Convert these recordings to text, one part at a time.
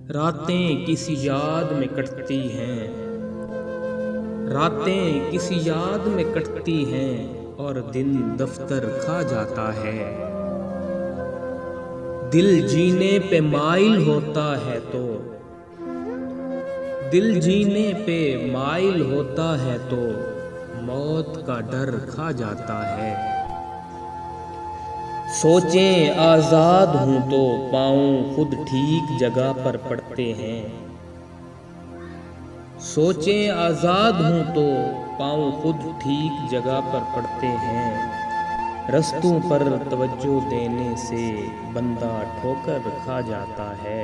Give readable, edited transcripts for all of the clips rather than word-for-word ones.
रातें किसी याद में कटती हैं, रातें किसी याद में कटती हैं और दिन दफ्तर खा जाता है। दिल जीने पे माइल होता है तो दिल जीने पे माइल होता है तो मौत का डर खा जाता है। सोचें आज़ाद हूँ तो पाँव खुद ठीक जगह पर पड़ते हैं। सोचें आज़ाद हूँ तो पाँव खुद ठीक जगह पर पड़ते हैं। रस्तों पर तवज्जो देने से बंदा ठोकर खा जाता है।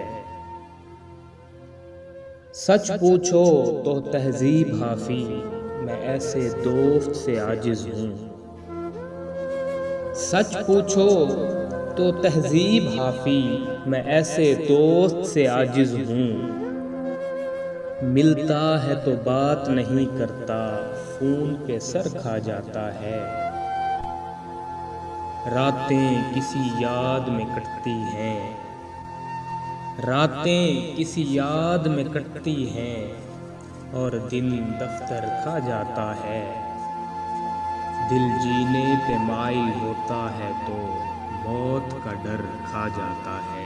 सच पूछो तो तहज़ीब हाफ़ी, मैं ऐसे दोस्त से आजिज़ हूँ। सच पूछो तो तहज़ीब हाफ़ी, मैं ऐसे दोस्त से आजिज़ हूँ। मिलता है तो बात नहीं करता, खून पे सर खा जाता है। रातें किसी याद में कटती हैं, रातें किसी याद में कटती हैं और दिन दफ्तर खा जाता है। दिल जीने पे माइल होता है तो मौत का डर खा जाता है।